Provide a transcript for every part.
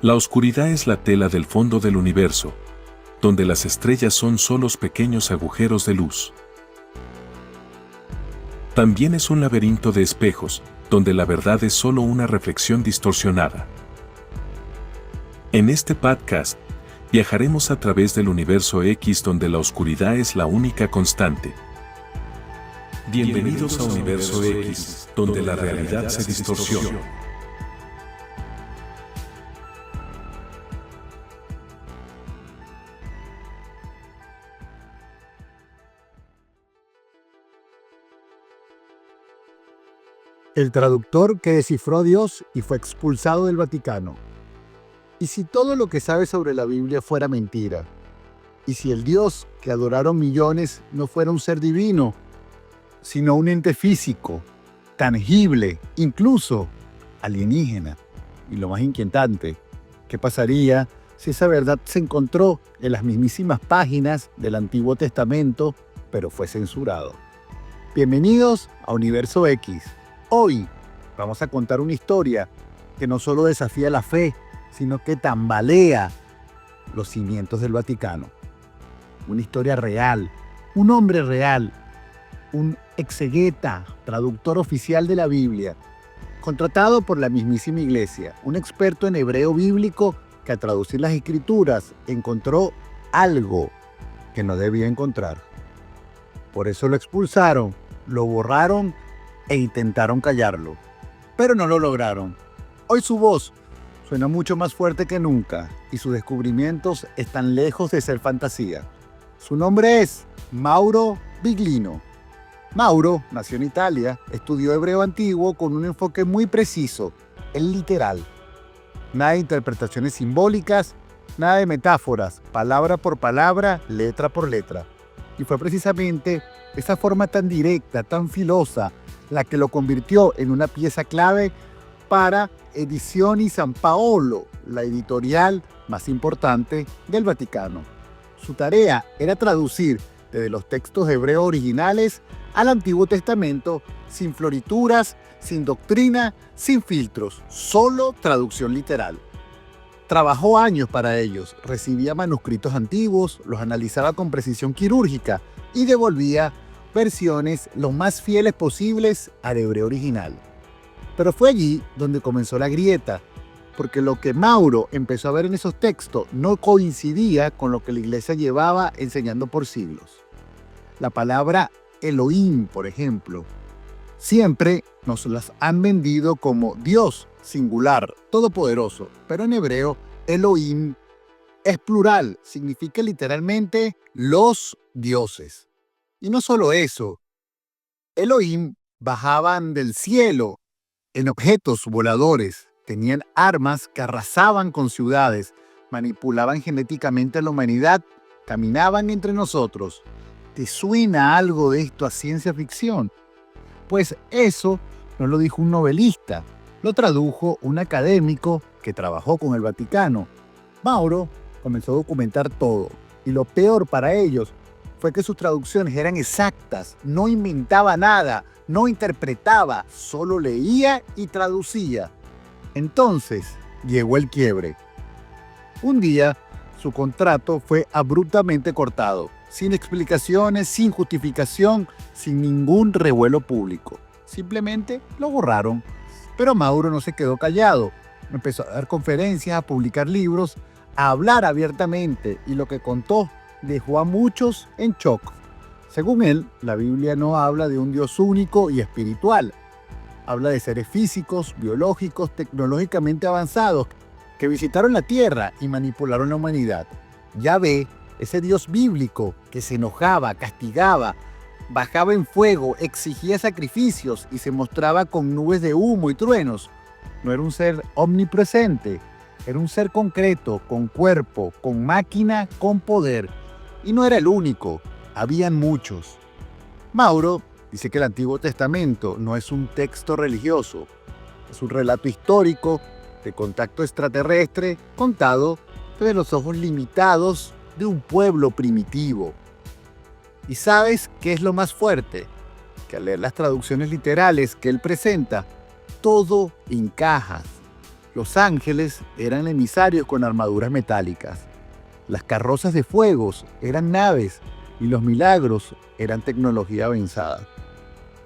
La oscuridad es la tela del fondo del universo, donde las estrellas son solos pequeños agujeros de luz. También es un laberinto de espejos, donde la verdad es solo una reflexión distorsionada. En este podcast, viajaremos a través del universo X donde la oscuridad es la única constante. Bienvenidos a Universo X, donde la realidad se distorsiona. El traductor que descifró a Dios y fue expulsado del Vaticano. ¿Y si todo lo que sabes sobre la Biblia fuera mentira? ¿Y si el Dios que adoraron millones no fuera un ser divino, sino un ente físico, tangible, incluso alienígena? Y lo más inquietante, ¿qué pasaría si esa verdad se encontró en las mismísimas páginas del Antiguo Testamento, pero fue censurado? Bienvenidos a Universo X. Hoy vamos a contar una historia que no solo desafía la fe, sino que tambalea los cimientos del Vaticano. Una historia real, un hombre real, un exegeta, traductor oficial de la Biblia, contratado por la mismísima Iglesia, un experto en hebreo bíblico que al traducir las Escrituras encontró algo que no debía encontrar. Por eso lo expulsaron, lo borraron e intentaron callarlo, pero no lo lograron. Hoy su voz suena mucho más fuerte que nunca y sus descubrimientos están lejos de ser fantasía. Su nombre es Mauro Biglino. Mauro nació en Italia, estudió hebreo antiguo con un enfoque muy preciso, el literal. Nada de interpretaciones simbólicas, nada de metáforas, palabra por palabra, letra por letra. Y fue precisamente esa forma tan directa, tan filosa, la que lo convirtió en una pieza clave para Edizioni San Paolo, la editorial más importante del Vaticano. Su tarea era traducir desde los textos hebreos originales al Antiguo Testamento sin florituras, sin doctrina, sin filtros, solo traducción literal. Trabajó años para ellos, recibía manuscritos antiguos, los analizaba con precisión quirúrgica y devolvía versiones lo más fieles posibles al hebreo original. Pero fue allí donde comenzó la grieta, porque lo que Mauro empezó a ver en esos textos no coincidía con lo que la iglesia llevaba enseñando por siglos. La palabra Elohim, por ejemplo, siempre nos las han vendido como Dios singular, todopoderoso, pero en hebreo Elohim es plural, significa literalmente los dioses. Y no solo eso, Elohim bajaban del cielo en objetos voladores, tenían armas que arrasaban con ciudades, manipulaban genéticamente a la humanidad, caminaban entre nosotros. ¿Te suena algo de esto a ciencia ficción? Pues eso no lo dijo un novelista, lo tradujo un académico que trabajó con el Vaticano. Mauro comenzó a documentar todo, y lo peor para ellos fue que sus traducciones eran exactas, no inventaba nada, no interpretaba, solo leía y traducía. Entonces llegó el quiebre. Un día, su contrato fue abruptamente cortado, sin explicaciones, sin justificación, sin ningún revuelo público. Simplemente lo borraron. Pero Mauro no se quedó callado. Empezó a dar conferencias, a publicar libros, a hablar abiertamente, y lo que contó dejó a muchos en shock. Según él, la Biblia no habla de un Dios único y espiritual. Habla de seres físicos, biológicos, tecnológicamente avanzados, que visitaron la Tierra y manipularon la humanidad. Yahvé, ese Dios bíblico que se enojaba, castigaba, bajaba en fuego, exigía sacrificios y se mostraba con nubes de humo y truenos, no era un ser omnipresente, era un ser concreto, con cuerpo, con máquina, con poder. Y no era el único, habían muchos. Mauro dice que el Antiguo Testamento no es un texto religioso, es un relato histórico de contacto extraterrestre contado desde los ojos limitados de un pueblo primitivo. ¿Y sabes qué es lo más fuerte? Que al leer las traducciones literales que él presenta, todo encaja. Los ángeles eran emisarios con armaduras metálicas. Las carrozas de fuegos eran naves y los milagros eran tecnología avanzada.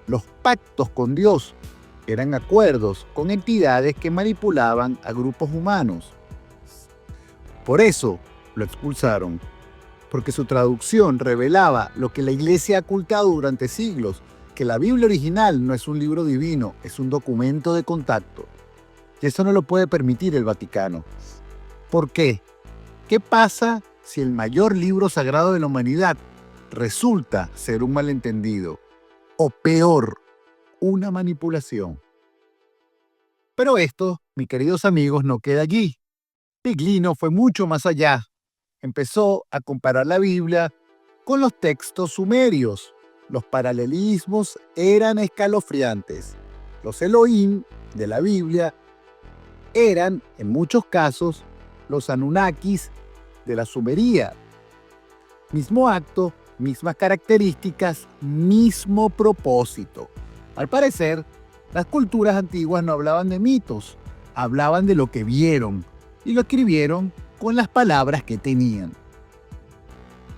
Los pactos con Dios eran acuerdos con entidades que manipulaban a grupos humanos. Por eso lo expulsaron, porque su traducción revelaba lo que la Iglesia ha ocultado durante siglos, que la Biblia original no es un libro divino, es un documento de contacto. Y eso no lo puede permitir el Vaticano. ¿Por qué? ¿Qué pasa si el mayor libro sagrado de la humanidad resulta ser un malentendido? O peor, una manipulación. Pero esto, mis queridos amigos, no queda allí. Biglino fue mucho más allá. Empezó a comparar la Biblia con los textos sumerios. Los paralelismos eran escalofriantes. Los Elohim de la Biblia eran, en muchos casos, los Anunnakis de la Sumería. Mismo acto, mismas características, mismo propósito. Al parecer, las culturas antiguas no hablaban de mitos, hablaban de lo que vieron y lo escribieron con las palabras que tenían.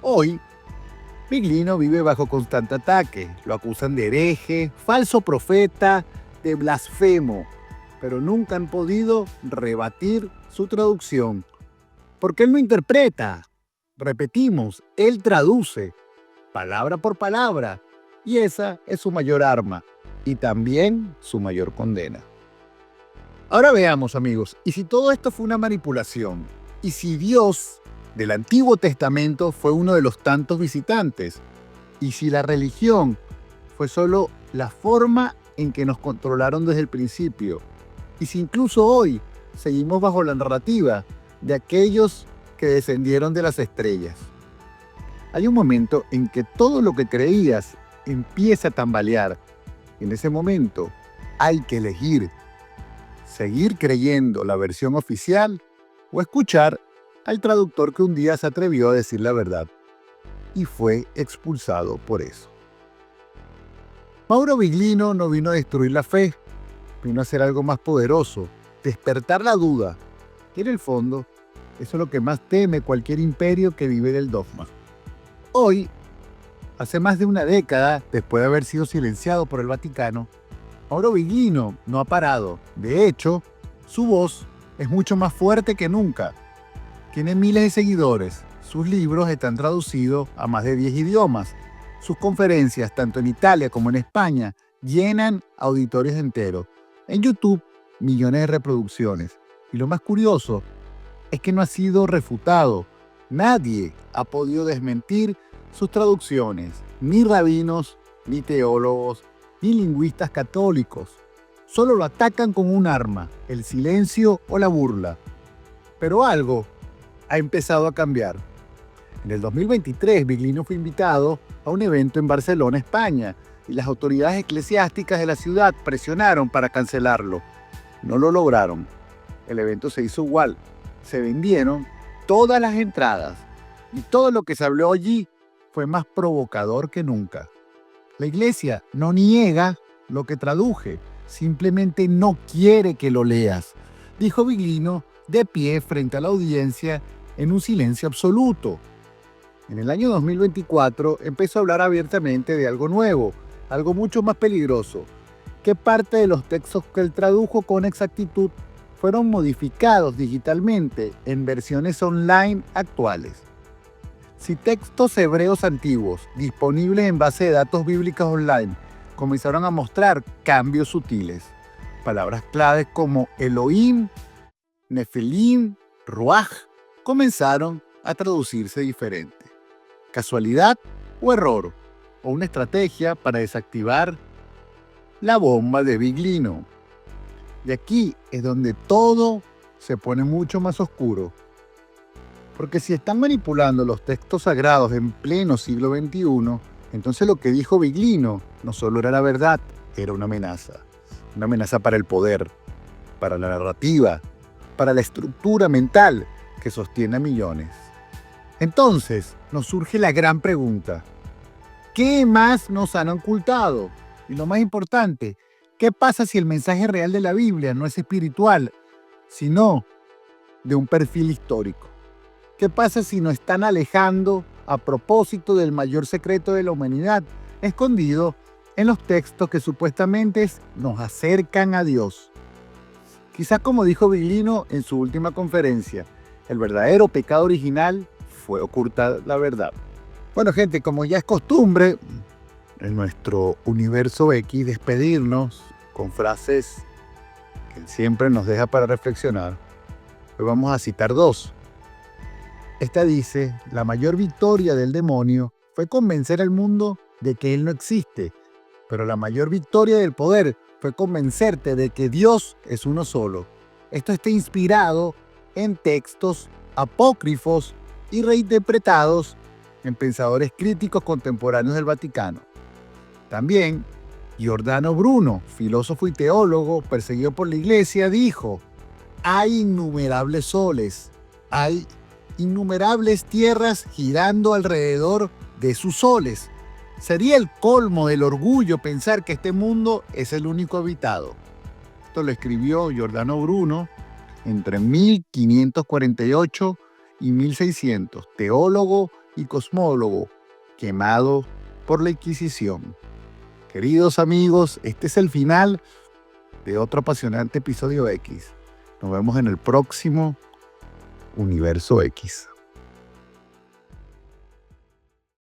Hoy, Biglino vive bajo constante ataque. Lo acusan de hereje, falso profeta, de blasfemo, pero nunca han podido rebatir su traducción. Porque él no interpreta. Repetimos, él traduce, palabra por palabra, y esa es su mayor arma, y también su mayor condena. Ahora veamos, amigos, ¿y si todo esto fue una manipulación? ¿Y si Dios del Antiguo Testamento fue uno de los tantos visitantes? ¿Y si la religión fue solo la forma en que nos controlaron desde el principio? ¿Y si incluso hoy seguimos bajo la narrativa de aquellos que descendieron de las estrellas? Hay un momento en que todo lo que creías empieza a tambalear. En ese momento hay que elegir: seguir creyendo la versión oficial o escuchar al traductor que un día se atrevió a decir la verdad y fue expulsado por eso. Mauro Biglino no vino a destruir la fe, vino a hacer algo más poderoso, despertar la duda. Y en el fondo, eso es lo que más teme cualquier imperio que vive del dogma. Hoy, hace más de una década, después de haber sido silenciado por el Vaticano, Mauro Biglino no ha parado. De hecho, su voz es mucho más fuerte que nunca. Tiene miles de seguidores. Sus libros están traducidos a más de 10 idiomas. Sus conferencias, tanto en Italia como en España, llenan auditorios enteros. En YouTube, millones de reproducciones. Y lo más curioso es que no ha sido refutado. Nadie ha podido desmentir sus traducciones. Ni rabinos, ni teólogos, ni lingüistas católicos. Solo lo atacan con un arma: el silencio o la burla. Pero algo ha empezado a cambiar. En el 2023, Biglino fue invitado a un evento en Barcelona, España, y las autoridades eclesiásticas de la ciudad presionaron para cancelarlo. No lo lograron. El evento se hizo igual. Se vendieron todas las entradas y todo lo que se habló allí fue más provocador que nunca. La iglesia no niega lo que traduje, simplemente no quiere que lo leas, dijo Biglino de pie frente a la audiencia en un silencio absoluto. En el año 2024 empezó a hablar abiertamente de algo nuevo, algo mucho más peligroso, que parte de los textos que él tradujo con exactitud fueron modificados digitalmente en versiones online actuales. Si textos hebreos antiguos disponibles en base de datos bíblicas online comenzaron a mostrar cambios sutiles, palabras claves como Elohim, Nefilim, Ruach comenzaron a traducirse diferente. ¿Casualidad o error? ¿O una estrategia para desactivar la bomba de Biglino? Y aquí es donde todo se pone mucho más oscuro. Porque si están manipulando los textos sagrados en pleno siglo XXI, entonces lo que dijo Biglino no solo era la verdad, era una amenaza. Una amenaza para el poder, para la narrativa, para la estructura mental que sostiene a millones. Entonces nos surge la gran pregunta: ¿qué más nos han ocultado? Y lo más importante, ¿qué pasa si el mensaje real de la Biblia no es espiritual, sino de un perfil histórico. ¿Qué pasa si nos están alejando a propósito del mayor secreto de la humanidad, escondido en los textos que supuestamente nos acercan a Dios? Quizás como dijo Bilino en su última conferencia, el verdadero pecado original fue ocultar la verdad. Bueno, gente, como ya es costumbre en nuestro Universo X despedirnos con frases que siempre nos deja para reflexionar, hoy vamos a citar dos. Esta dice: la mayor victoria del demonio fue convencer al mundo de que él no existe, pero la mayor victoria del poder fue convencerte de que Dios es uno solo. Esto está inspirado en textos apócrifos y reinterpretados en pensadores críticos contemporáneos del Vaticano. También Giordano Bruno, filósofo y teólogo perseguido por la Iglesia, dijo: hay innumerables soles, hay innumerables tierras girando alrededor de sus soles. Sería el colmo del orgullo pensar que este mundo es el único habitado. Esto lo escribió Giordano Bruno entre 1548 y 1600, teólogo y cosmólogo, quemado por la Inquisición. Queridos amigos, este es el final de otro apasionante episodio X. Nos vemos en el próximo Universo X.